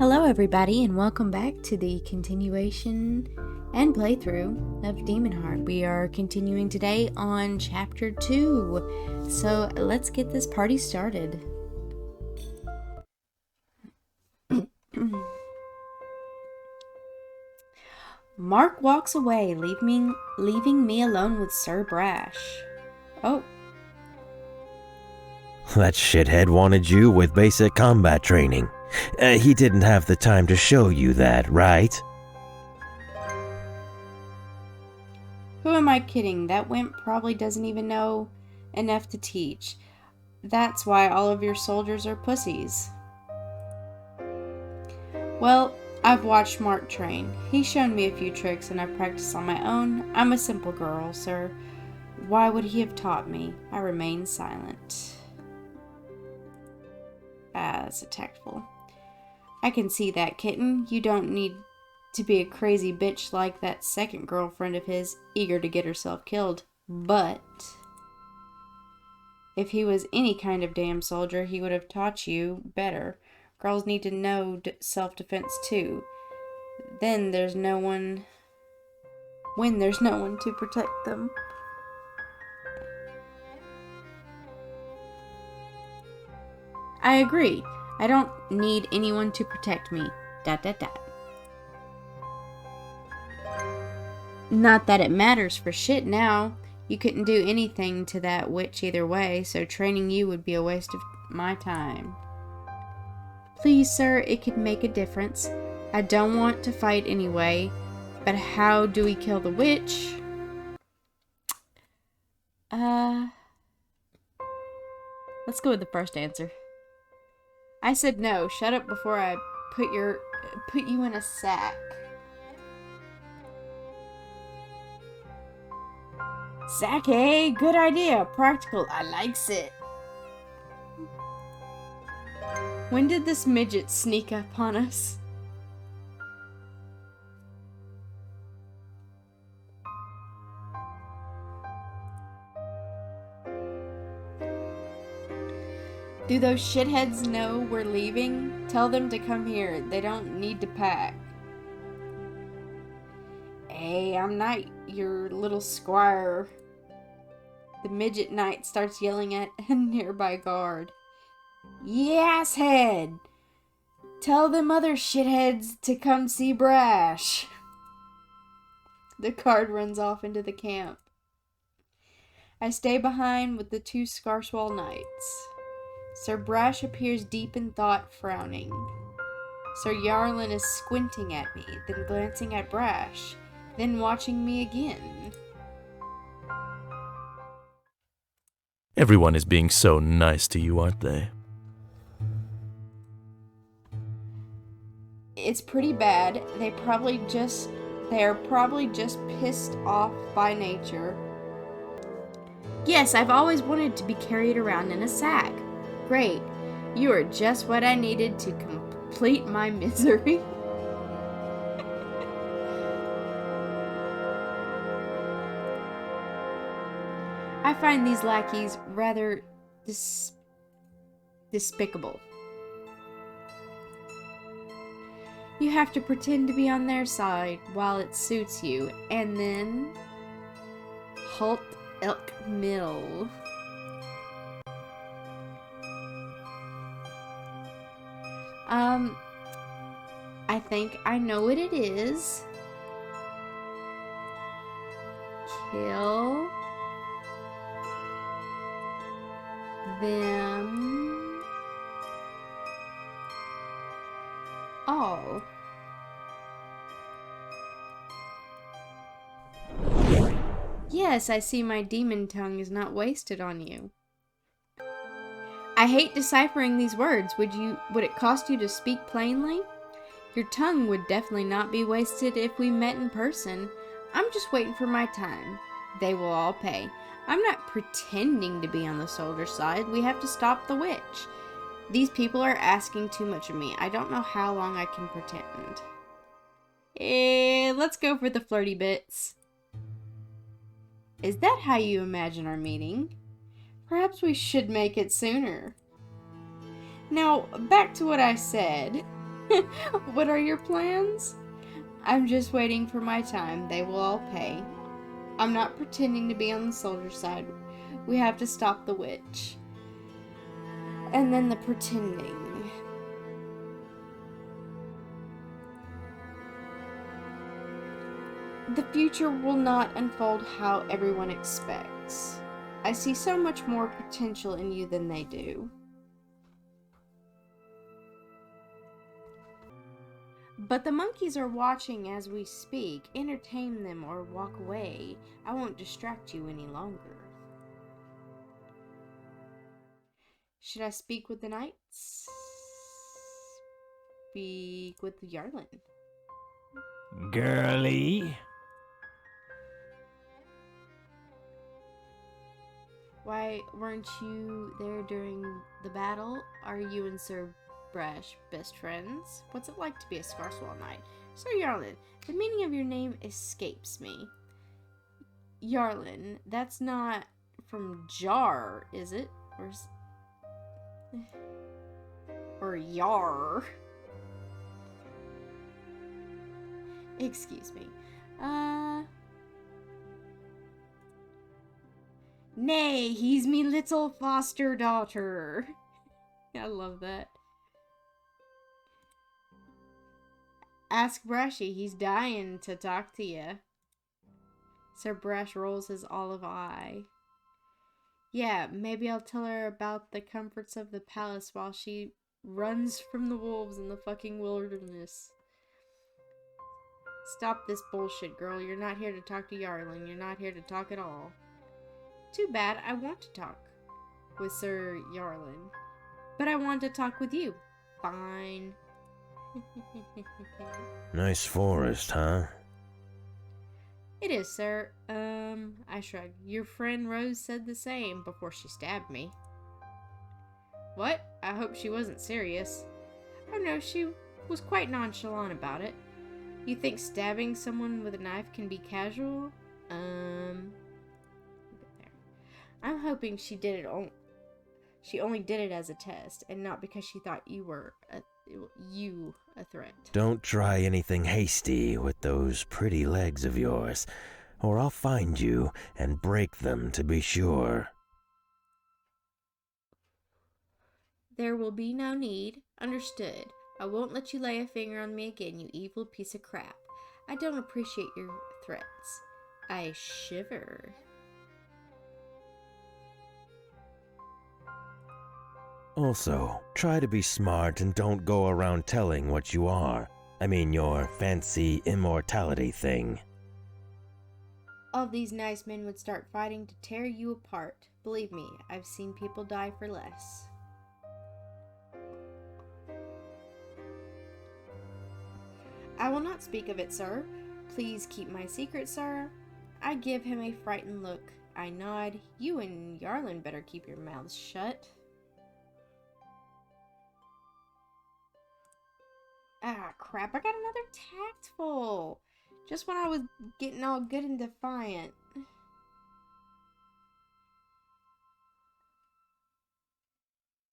Hello everybody and welcome back to the continuation and playthrough of Demonheart. We are continuing today on chapter 2, so let's get this party started. Mark walks away, leaving me alone with Sir Brash. Oh. That shithead wanted you with basic combat training. He didn't have the time to show you that, right? Who am I kidding? That wimp probably doesn't even know enough to teach. That's why all of your soldiers are pussies. Well, I've watched Mark train. He's shown me a few tricks and I've practiced on my own. I'm a simple girl, sir. Why would he have taught me? I remained silent. That's a tactful. I can see that, kitten. You don't need to be a crazy bitch like that second girlfriend of his, eager to get herself killed. But if he was any kind of damn soldier, he would have taught you better. Girls need to know self-defense too. When there's no one to protect them. I agree. I don't need anyone to protect me. ... Not that it matters for shit now. You couldn't do anything to that witch either way, so training you would be a waste of my time. Please, sir, it could make a difference. I don't want to fight anyway, but how do we kill the witch? Let's go with the first answer. I said no. Shut up before I put you in a sack. Sack, eh? Good idea. Practical. I likes it. When did this midget sneak up on us? Do those shitheads know we're leaving? Tell them to come here. They don't need to pack. Hey, I'm not your little squire. The midget knight starts yelling at a nearby guard. Yes, head! Tell them other shitheads to come see Brash. The guard runs off into the camp. I stay behind with the two Scarswell knights. Sir Brash appears deep in thought, frowning. Sir Yarlin is squinting at me, then glancing at Brash, then watching me again. Everyone is being so nice to you, aren't they? It's pretty bad. They are probably just pissed off by nature. Yes, I've always wanted to be carried around in a sack. Great. You are just what I needed to complete my misery. I find these lackeys rather despicable. You have to pretend to be on their side while it suits you, and then halt elk mill. I think I know what it is. Kill them all. Yes, I see my demon tongue is not wasted on you. I hate deciphering these words. Would it cost you to speak plainly? Your tongue would definitely not be wasted if we met in person. I'm just waiting for my time. They will all pay. I'm not pretending to be on the soldier side. We have to stop the witch. These people are asking too much of me. I don't know how long I can pretend. Let's go for the flirty bits. Is that how you imagine our meeting? Perhaps we should make it sooner. Now, back to what I said. What are your plans? I'm just waiting for my time. They will all pay. I'm not pretending to be on the soldier side. We have to stop the witch. And then the pretending. The future will not unfold how everyone expects. I see so much more potential in you than they do. But the monkeys are watching as we speak. Entertain them or walk away. I won't distract you any longer. Should I speak with the knights? Speak with the Yarlin. Girly? Why weren't you there during the battle? Are you and Sir Brash best friends? What's it like to be a Scarswell knight? Sir Yarlin, the meaning of your name escapes me. Yarlin, that's not from jar, is it? Or yar. Excuse me. Nay, he's me little foster daughter. I love that. Ask Brushy, he's dying to talk to you. Sir Brush rolls his olive eye. Yeah, maybe I'll tell her about the comforts of the palace while she runs from the wolves in the fucking wilderness. Stop this bullshit, girl. You're not here to talk to Yarlin. You're not here to talk at all. Too bad. I want to talk with Sir Yarlin. But I want to talk with you. Fine. Nice forest, huh? It is, sir. I shrugged. Your friend Rose said the same before she stabbed me. What? I hope she wasn't serious. Oh no, she was quite nonchalant about it. You think stabbing someone with a knife can be casual? I'm hoping she did it she only did it as a test, and not because she thought you were a threat. Don't try anything hasty with those pretty legs of yours, or I'll find you and break them to be sure. There will be no need. Understood. I won't let you lay a finger on me again, you evil piece of crap. I don't appreciate your threats. I shiver. Also, try to be smart and don't go around telling what you are. I mean your fancy immortality thing. All these nice men would start fighting to tear you apart. Believe me, I've seen people die for less. I will not speak of it, sir. Please keep my secret, sir. I give him a frightened look. I nod. You and Yarlin better keep your mouths shut. Ah, crap, I got another tactful. Just when I was getting all good and defiant.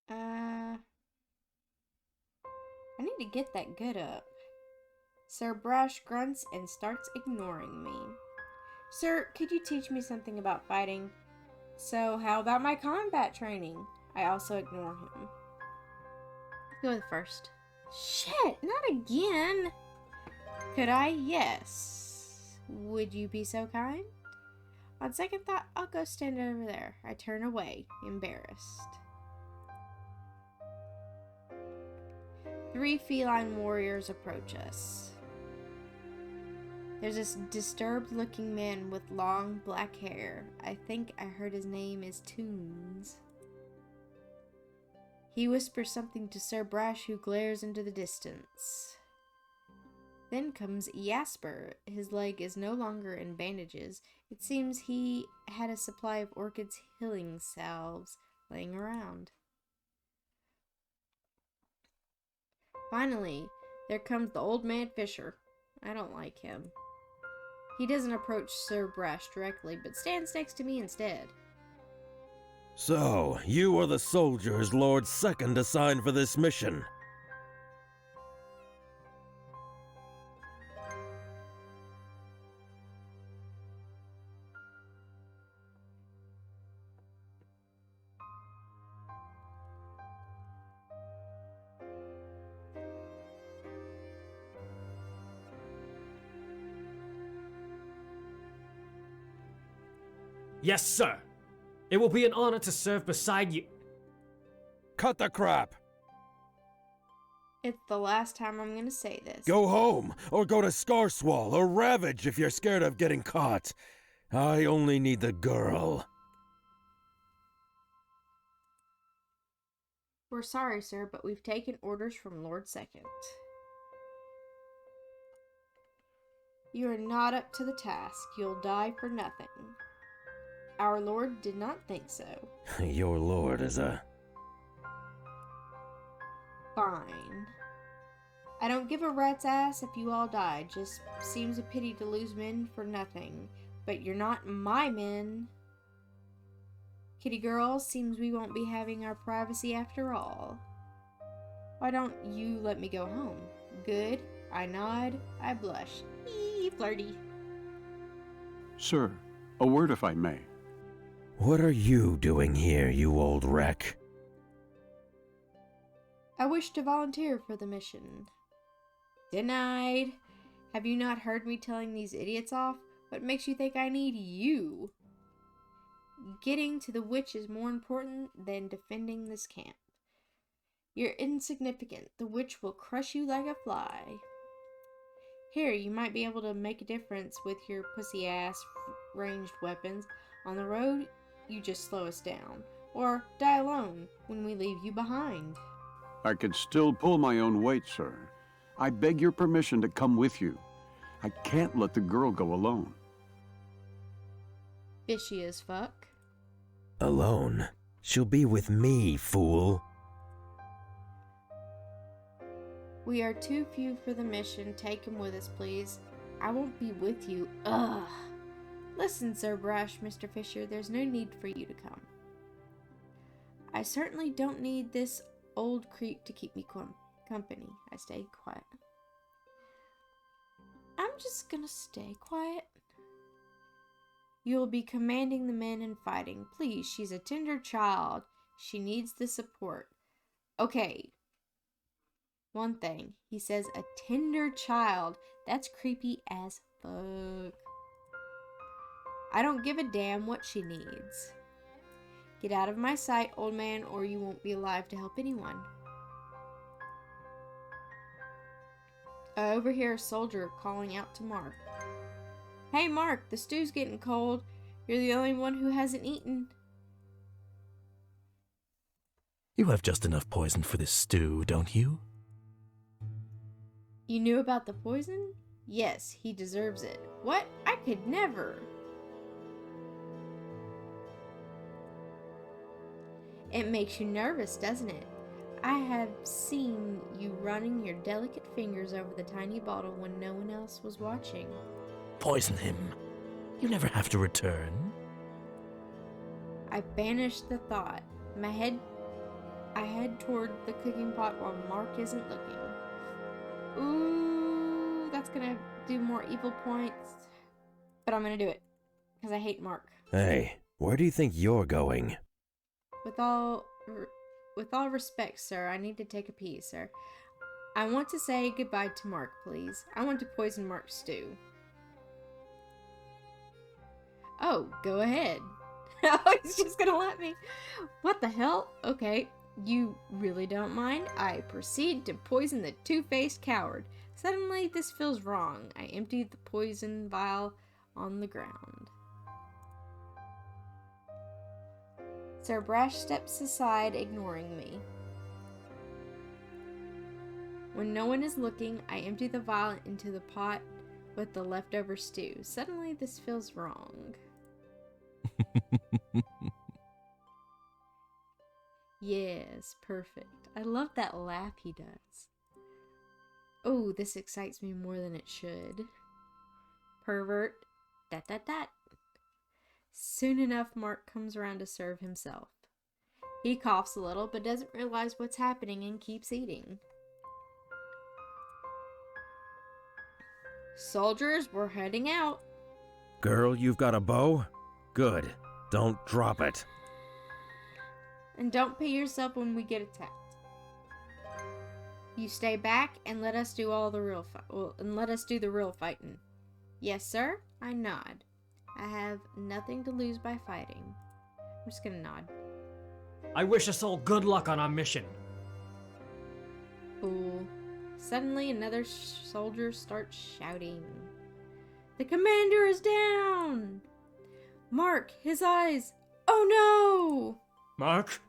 I need to get that good up. Sir Brash grunts and starts ignoring me. Sir, could you teach me something about fighting? So, how about my combat training? I also ignore him. Go with first. Shit, not again. Could I? Yes. Would you be so kind? On second thought, I'll go stand over there. I turn away, embarrassed. 3 feline warriors approach us. There's this disturbed-looking man with long black hair. I think I heard his name is Toons. He whispers something to Sir Brash, who glares into the distance. Then comes Jasper. His leg is no longer in bandages. It seems he had a supply of Orchid's healing salves laying around. Finally, there comes the old man Fisher. I don't like him. He doesn't approach Sir Brash directly, but stands next to me instead. So, you are the soldiers Lord's second assigned for this mission. Yes, sir. It will be an honor to serve beside you. Cut the crap! It's the last time I'm gonna say this. Go home, or go to Scarswall, or Ravage if you're scared of getting caught. I only need the girl. We're sorry, sir, but we've taken orders from Lord Second. You are not up to the task. You'll die for nothing. Our Lord did not think so. Your lord is a... Fine. I don't give a rat's ass if you all die. Just seems a pity to lose men for nothing. But you're not my men. Kitty girl, seems we won't be having our privacy after all. Why don't you let me go home? Good. I nod. I blush. Eee, flirty. Sir, a word if I may. What are you doing here, you old wreck? I wish to volunteer for the mission. Denied. Have you not heard me telling these idiots off? What makes you think I need you? Getting to the witch is more important than defending this camp. You're insignificant. The witch will crush you like a fly. Here, you might be able to make a difference with your pussy-ass ranged weapons. On the road, you just slow us down. Or die alone when we leave you behind. I could still pull my own weight, sir. I beg your permission to come with you. I can't let the girl go alone. Fishy as fuck. Alone? She'll be with me, fool. We are too few for the mission. Take him with us, please. I won't be with you. Ugh. Listen, Sir Brash, Mr. Fisher, there's no need for you to come. I certainly don't need this old creep to keep me company. I stayed quiet. I'm just gonna stay quiet. You'll be commanding the men and fighting. Please, she's a tender child. She needs the support. Okay. One thing. He says a tender child. That's creepy as fuck. I don't give a damn what she needs. Get out of my sight, old man, or you won't be alive to help anyone. I overhear a soldier calling out to Mark. Hey Mark, the stew's getting cold. You're the only one who hasn't eaten. You have just enough poison for this stew, don't you? You knew about the poison? Yes, he deserves it. What? I could never. It makes you nervous, doesn't it? I have seen you running your delicate fingers over the tiny bottle when no one else was watching. Poison him. You never have to return. I banish the thought. I head toward the cooking pot while Mark isn't looking. Ooh, that's gonna do more evil points. But I'm gonna do it. Because I hate Mark. Hey, where do you think you're going? With all respect, sir, I need to take a pee, sir. I want to say goodbye to Mark, please. I want to poison Mark's stew. Oh, go ahead. Oh, he's just gonna let me. What the hell? Okay, you really don't mind? I proceed to poison the two-faced coward. Suddenly, this feels wrong. I empty the poison vial on the ground. Sir Brash steps aside, ignoring me. When no one is looking, I empty the vial into the pot with the leftover stew. Suddenly, this feels wrong. Yes, perfect. I love that laugh he does. Oh, this excites me more than it should. Pervert. Dat dat dat. Soon enough, Mark comes around to serve himself. He coughs a little, but doesn't realize what's happening and keeps eating. Soldiers, we're heading out. Girl, you've got a bow? Good. Don't drop it. And don't pay yourself when we get attacked. You stay back and let us do all the real let us do the real fighting. Yes, sir? I nod. I have nothing to lose by fighting. I'm just gonna nod. I wish us all good luck on our mission. Fool. Suddenly, another soldier starts shouting. The commander is down! Mark, his eyes! Oh no! Mark?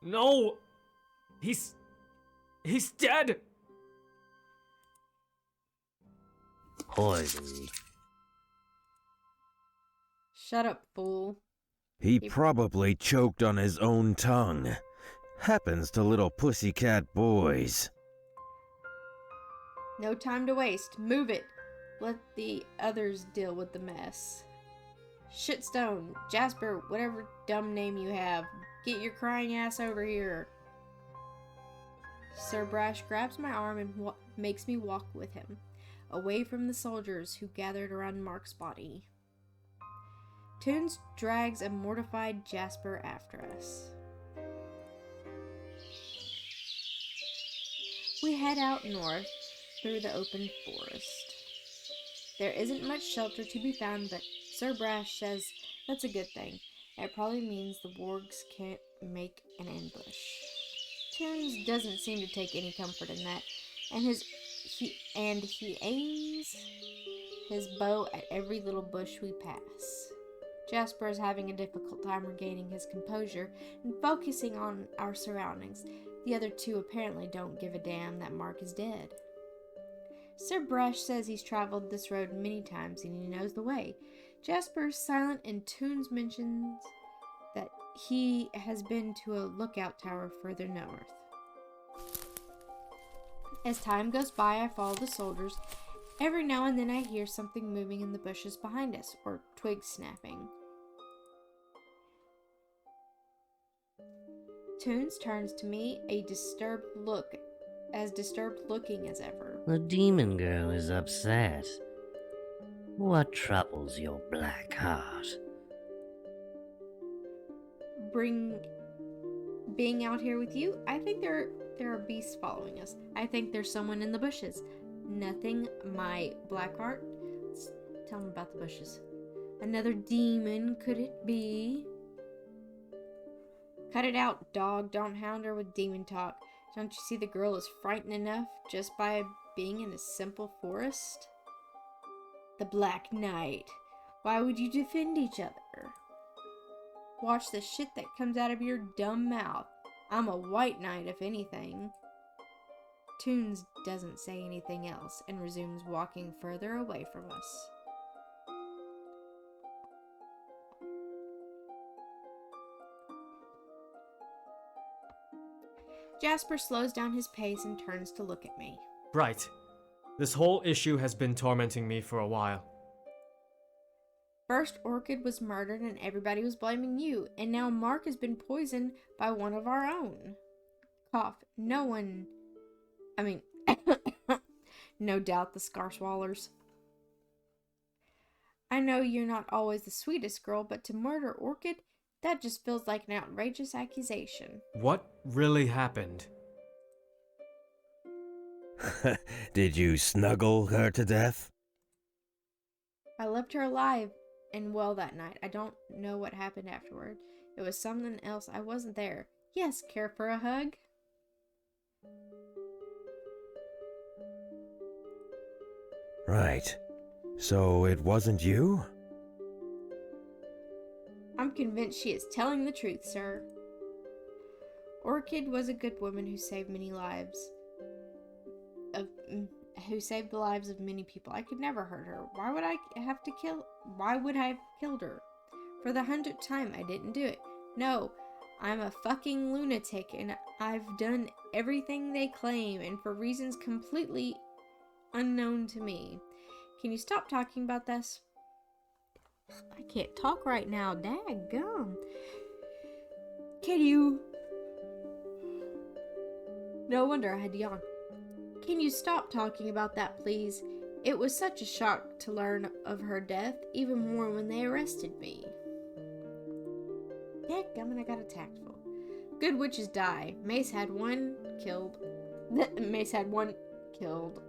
No! He's dead! Poisoned. Shut up, fool. He probably choked on his own tongue. Happens to little pussycat boys. No time to waste. Move it. Let the others deal with the mess. Shitstone, Jasper, whatever dumb name you have, get your crying ass over here. Sir Brash grabs my arm and makes me walk with him, away from the soldiers who gathered around Mark's body. Toons drags a mortified Jasper after us. We head out north through the open forest. There isn't much shelter to be found, but Sir Brash says that's a good thing. It probably means the wargs can't make an ambush. Toons doesn't seem to take any comfort in that, and he aims his bow at every little bush we pass. Jasper is having a difficult time regaining his composure and focusing on our surroundings. The other two apparently don't give a damn that Mark is dead. Sir Brash says he's traveled this road many times and he knows the way. Jasper is silent and Toons mentions that he has been to a lookout tower further north. As time goes by, I follow the soldiers. Every now and then I hear something moving in the bushes behind us, or twigs snapping. Toons turns to me, disturbed looking as ever. The demon girl is upset. What troubles your black heart? Being out here with you, I think there are beasts following us. I think there's someone in the bushes. Nothing, my black heart. Let's tell him about the bushes. Another demon, could it be? Cut it out, dog. Don't hound her with demon talk. Don't you see the girl is frightened enough just by being in a simple forest? The Black Knight. Why would you defend each other? Watch the shit that comes out of your dumb mouth. I'm a white knight, if anything. Toons doesn't say anything else and resumes walking further away from us. Jasper slows down his pace and turns to look at me. Bright, this whole issue has been tormenting me for a while. First, Orchid was murdered and everybody was blaming you, and now Mark has been poisoned by one of our own. Cough. No doubt the Scar Swallers. I know you're not always the sweetest girl, but to murder Orchid, that just feels like an outrageous accusation. What really happened? Did you snuggle her to death? I left her alive and well that night. I don't know what happened afterward. It was something else. I wasn't there. Yes, care for a hug? Right. So it wasn't you? I'm convinced she is telling the truth, sir. Orchid was a good woman who saved many lives. Who saved the lives of many people. I could never hurt her. Why would I have killed her? For the 100th time, I didn't do it. No, I'm a fucking lunatic, and I've done everything they claim, and for reasons completely unknown to me. Can you stop talking about this? I can't talk right now. Daggum. Can you... No wonder I had to yawn. Can you stop talking about that, please? It was such a shock to learn of her death, even more when they arrested me. Dadgummit, I got a tactful. Good witches die. Mace had one killed. Mace had one killed.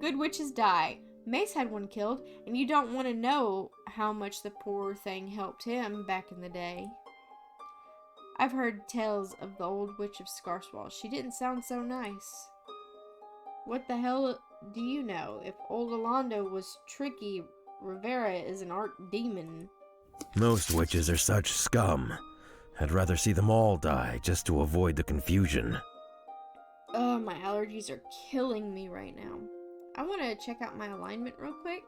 Good witches die. Mace had one killed, and you don't want to know how much the poor thing helped him back in the day. I've heard tales of the old witch of Scarswell. She didn't sound so nice. What the hell do you know? If old Alondo was tricky, Rivera is an archdemon. Most witches are such scum. I'd rather see them all die just to avoid the confusion. Oh, my allergies are killing me right now. I want to check out my alignment real quick.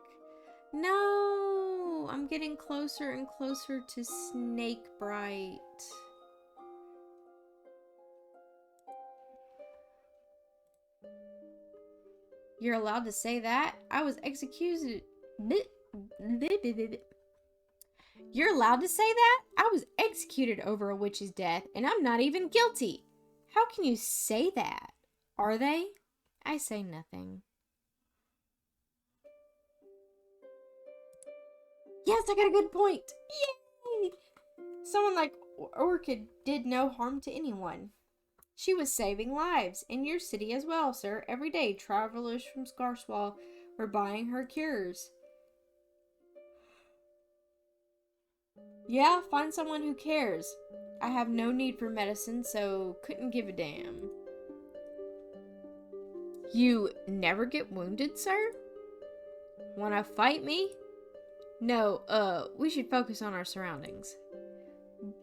No! I'm getting closer and closer to Snake Bright. You're allowed to say that? I was executed. You're allowed to say that? I was executed over a witch's death, and I'm not even guilty. How can you say that? Are they? I say nothing. Yes, I got a good point. Yay! Someone like Orchid did no harm to anyone. She was saving lives in your city as well, sir. Every day, travelers from Scarswell were buying her cures. Yeah, find someone who cares. I have no need for medicine, so couldn't give a damn. You never get wounded, sir? Wanna fight me? No, we should focus on our surroundings.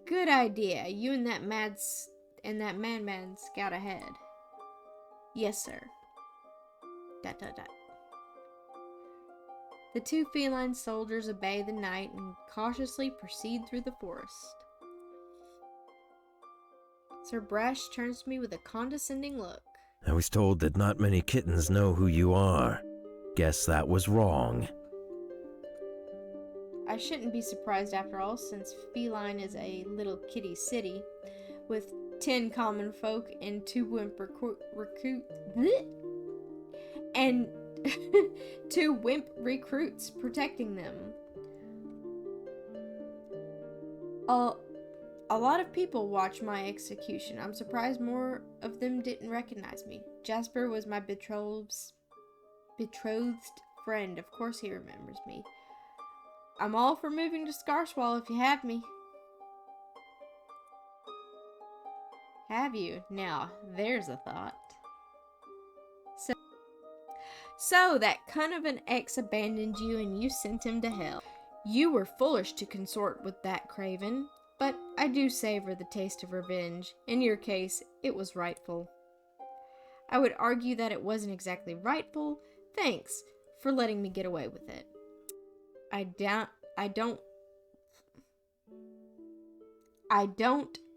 Good idea. You and that madman scout ahead. Yes, sir. ... The two feline soldiers obey the knight and cautiously proceed through the forest. Sir Brash turns to me with a condescending look. I was told that not many kittens know who you are. Guess that was wrong. I shouldn't be surprised after all, since Feline is a little kitty city with 10 common folk and 2 wimp and 2 wimp recruits protecting them. A lot of people watch my execution. I'm surprised more of them didn't recognize me. Jasper was my betrothed friend. Of course he remembers me. I'm all for moving to Scarswell if you have me. Have you? Now, there's a thought. So that cunt of an ex abandoned you and you sent him to hell. You were foolish to consort with that craven, but I do savor the taste of revenge. In your case, it was rightful. I would argue that it wasn't exactly rightful. Thanks for letting me get away with it. I don't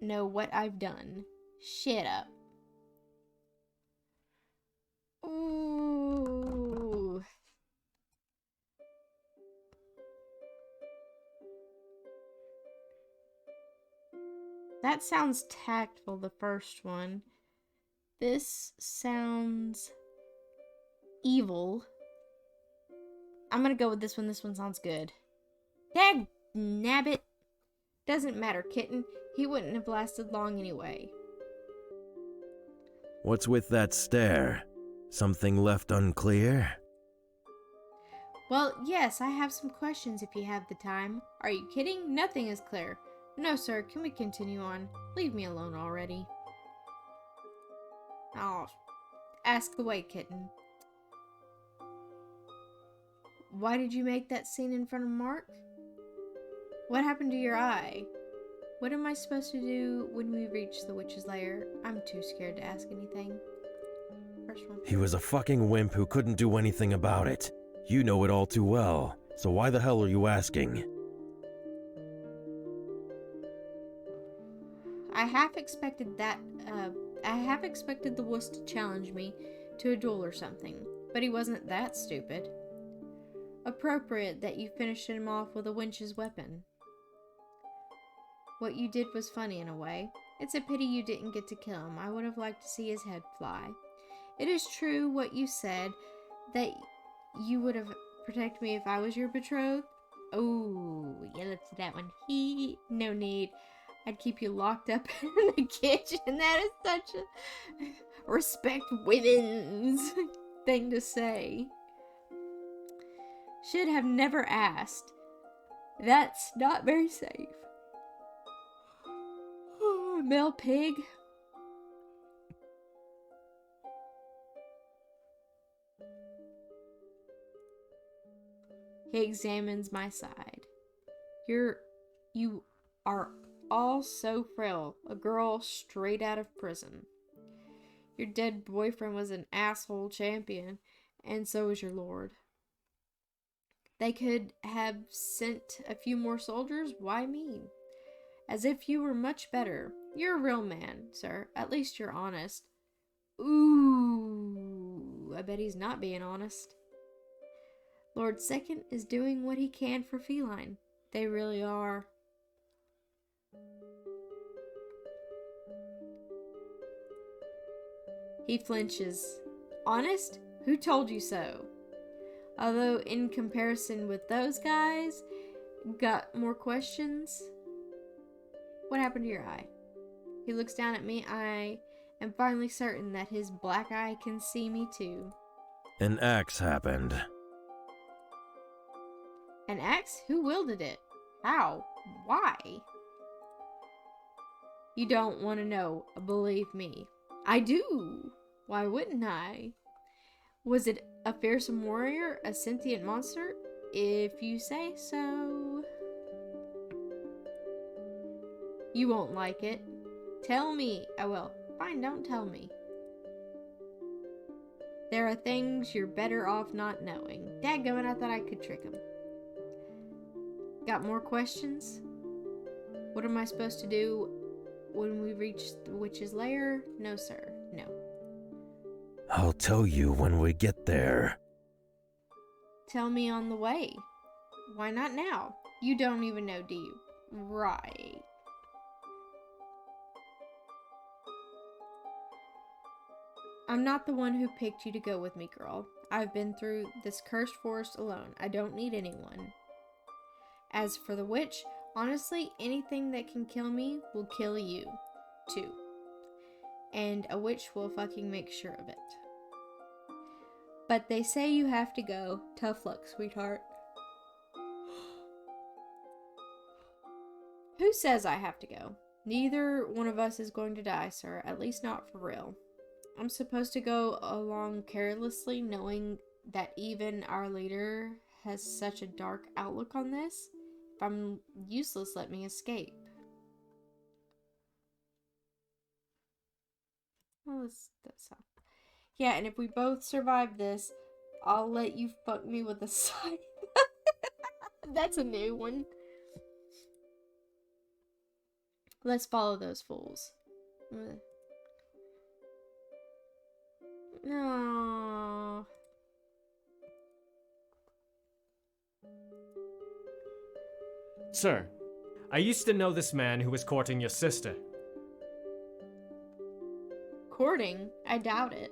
know what I've done. Shut up. Ooh. That sounds tactful, the first one. This sounds evil. I'm gonna go with this one. This one sounds good. Dag nabbit. Doesn't matter, kitten. He wouldn't have lasted long anyway. What's with that stare? Something left unclear? Well, yes, I have some questions if you have the time. Are you kidding? Nothing is clear. No, sir. Can we continue on? Leave me alone already. Oh, ask away, kitten. Why did you make that scene in front of Mark? What happened to your eye? What am I supposed to do when we reach the witch's lair? I'm too scared to ask anything. First one. He was a fucking wimp who couldn't do anything about it. You know it all too well, so why the hell are you asking? I half expected the wuss to challenge me to a duel or something, but he wasn't that stupid. Appropriate that you finished him off with a winch's weapon. What you did was funny in a way. It's a pity you didn't get to kill him. I would have liked to see his head fly. It is true what you said, that you would have protected me if I was your betrothed. Oh, yeah, let's do that one. No need. I'd keep you locked up in the kitchen. That is such a respect women's thing to say. Should have never asked. That's not very safe. Male pig. He examines my side. You are all so frail. A girl straight out of prison. Your dead boyfriend was an asshole champion, and so was your lord. They could have sent a few more soldiers. Why me? As if you were much better. You're a real man, sir. At least you're honest. Ooh, I bet he's not being honest. Lord Second is doing what he can for Feline. They really are. He flinches. Honest? Who told you so? Although in comparison with those guys, got more questions. What happened to your eye? He looks down at me. I am finally certain that his black eye can see me too. An axe happened. An axe? Who wielded it? How? Why? You don't want to know, believe me. I do. Why wouldn't I? Was it a fearsome warrior, a sentient monster? If you say so. You won't like it. Tell me. I will. Fine, don't tell me. There are things you're better off not knowing. Dadgummit, I thought I could trick him. Got more questions? What am I supposed to do when we reach the witch's lair? No, sir. No. I'll tell you when we get there. Tell me on the way. Why not now? You don't even know, do you? Right. I'm not the one who picked you to go with me, girl. I've been through this cursed forest alone. I don't need anyone. As for the witch, honestly, anything that can kill me will kill you, too. And a witch will fucking make sure of it. But they say you have to go. Tough luck, sweetheart. Who says I have to go? Neither one of us is going to die, sir. At least not for real. I'm supposed to go along carelessly, knowing that even our leader has such a dark outlook on this. If I'm useless, let me escape. Well, that's all. Yeah, and if we both survive this, I'll let you fuck me with a scythe. That's a new one. Let's follow those fools. No. Sir, I used to know this man who was courting your sister. Courting? I doubt it.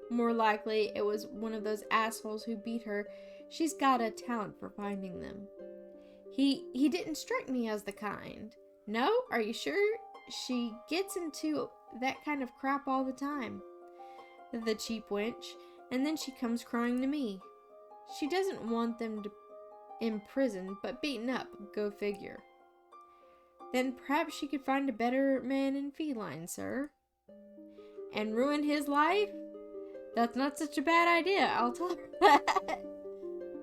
More likely, it was one of those assholes who beat her. She's got a talent for finding them. He didn't strike me as the kind. No? Are you sure? She gets into that kind of crap all the time. The cheap wench. And then she comes crying to me. She doesn't want them in prison, but beaten up. Go figure. Then perhaps she could find a better man in Feline, sir. And ruin his life? That's not such a bad idea, I'll tell her that.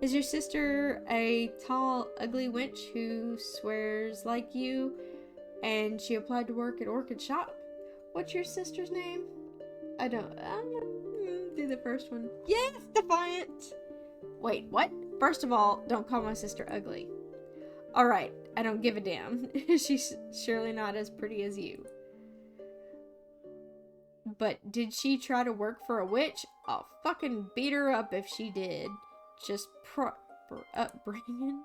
Is your sister a tall, ugly wench who swears like you, and she applied to work at Orchid Shop? What's your sister's name? I'm gonna do the first one. Yes, Defiant! Wait, what? First of all, don't call my sister ugly. Alright, I don't give a damn. She's surely not as pretty as you. But did she try to work for a witch? I'll fucking beat her up if she did. Just proper upbringing.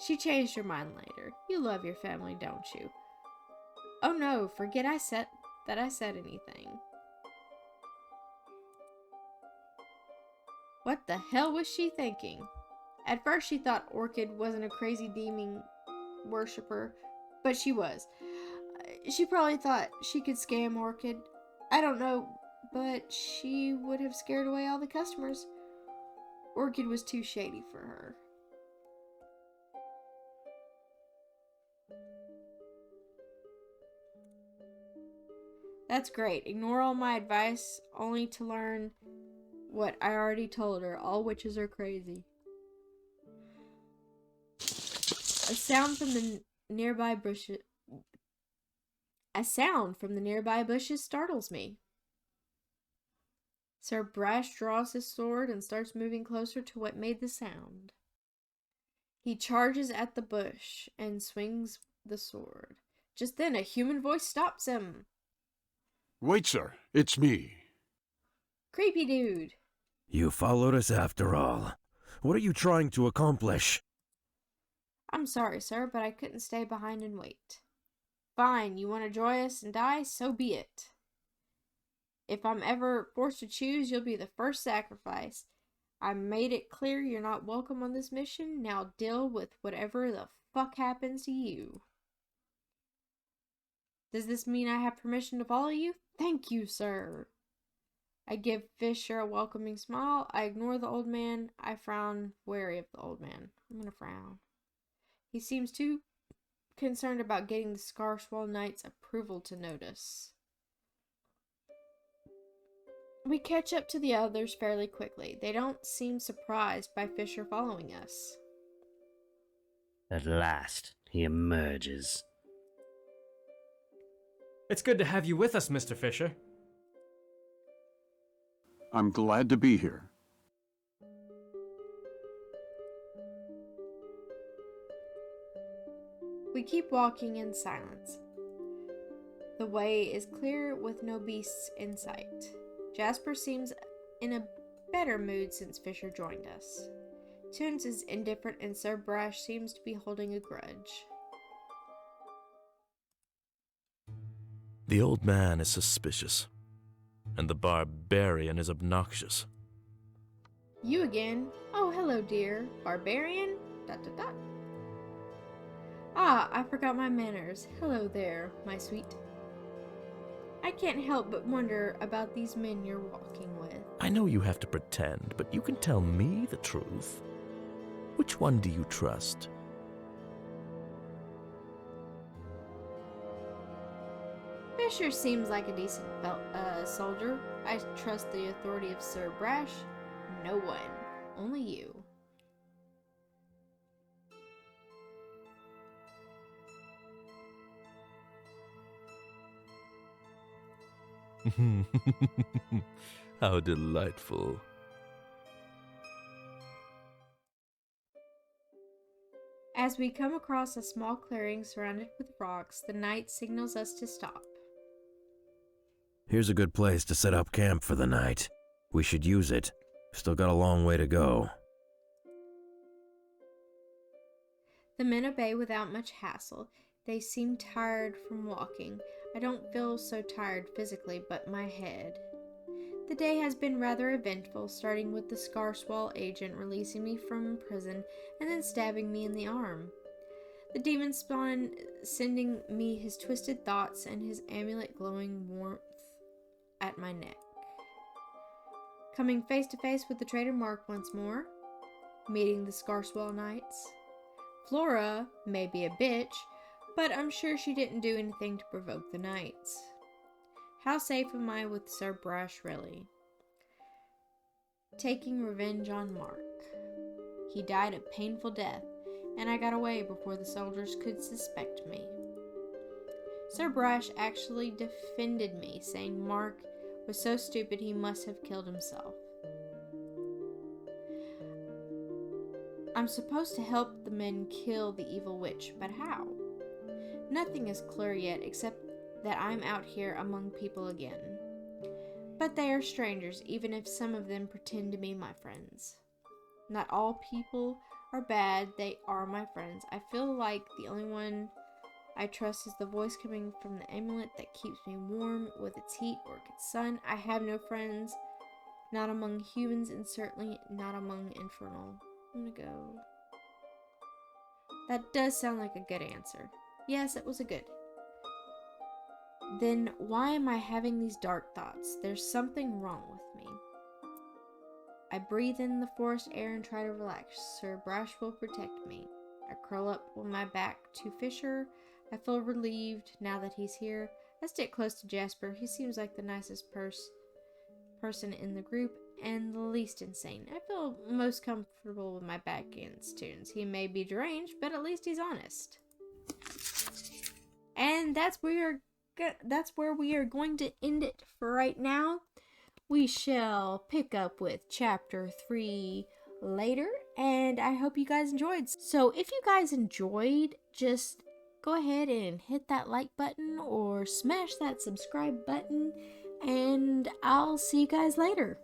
She changed her mind later. You love your family, don't you? Oh no, forget I said anything. What the hell was she thinking? At first she thought Orchid wasn't a crazy demon worshiper, but she was. She probably thought she could scam Orchid. I don't know, but she would have scared away all the customers. Orchid was too shady for her. That's great. Ignore all my advice, only to learn what I already told her. All witches are crazy. A sound from the nearby bushes. A sound from the nearby bushes startles me. Sir Brash draws his sword and starts moving closer to what made the sound. He charges at the bush and swings the sword. Just then, a human voice stops him. Wait, sir. It's me. Creepy dude. You followed us after all. What are you trying to accomplish? I'm sorry, sir, but I couldn't stay behind and wait. Fine, you want to join us and die? So be it. If I'm ever forced to choose, you'll be the first sacrifice. I made it clear you're not welcome on this mission. Now deal with whatever the fuck happens to you. Does this mean I have permission to follow you? Thank you, sir. I give Fisher a welcoming smile. I ignore the old man. I frown, wary of the old man. I'm gonna frown. He seems too concerned about getting the Scarswell Knight's approval to notice. We catch up to the others fairly quickly. They don't seem surprised by Fisher following us. At last, he emerges. It's good to have you with us, Mr. Fisher. I'm glad to be here. We keep walking in silence. The way is clear with no beasts in sight. Jasper seems in a better mood since Fisher joined us. Toons is indifferent and Sir Brash seems to be holding a grudge. The old man is suspicious, and the barbarian is obnoxious. You again? Oh, hello, dear. Barbarian? ... Ah, I forgot my manners. Hello there, my sweet. I can't help but wonder about these men you're walking with. I know you have to pretend, but you can tell me the truth. Which one do you trust? Fisher seems like a decent soldier. I trust the authority of Sir Brash. No one. Only you. How delightful. As we come across a small clearing surrounded with rocks, the knight signals us to stop. Here's a good place to set up camp for the night. We should use it. Still got a long way to go. The men obey without much hassle. They seem tired from walking. I don't feel so tired physically, but my head. The day has been rather eventful, starting with the Scarswell agent releasing me from prison and then stabbing me in the arm. The demon spawn sending me his twisted thoughts and his amulet glowing warmth at my neck. Coming face to face with the traitor Mark once more. Meeting the Scarswell Knights. Flora may be a bitch, but I'm sure she didn't do anything to provoke the knights. How safe am I with Sir Brash, really? Taking revenge on Mark. He died a painful death, and I got away before the soldiers could suspect me. Sir Brash actually defended me, saying Mark was so stupid he must have killed himself. I'm supposed to help the men kill the evil witch, but how? Nothing is clear yet except that I'm out here among people again. But they are strangers, even if some of them pretend to be my friends. Not all people are bad, they are my friends. I feel like the only one I trust is the voice coming from the amulet that keeps me warm with its heat or its sun. I have no friends, not among humans and certainly not among infernal. I'm gonna go. That does sound like a good answer. Yes, it was a good. Then why am I having these dark thoughts? There's something wrong with me. I breathe in the forest air and try to relax. Sir Brash will protect me. I curl up with my back to Fisher. I feel relieved now that he's here. I stick close to Jasper. He seems like the nicest person in the group and the least insane. I feel most comfortable with my backhand's tunes. He may be deranged, but at least he's honest. And that's where we are going to end it for right now. We shall pick up with chapter 3 later, and I hope you guys enjoyed. So if you guys enjoyed, just go ahead and hit that like button or smash that subscribe button, and I'll see you guys later.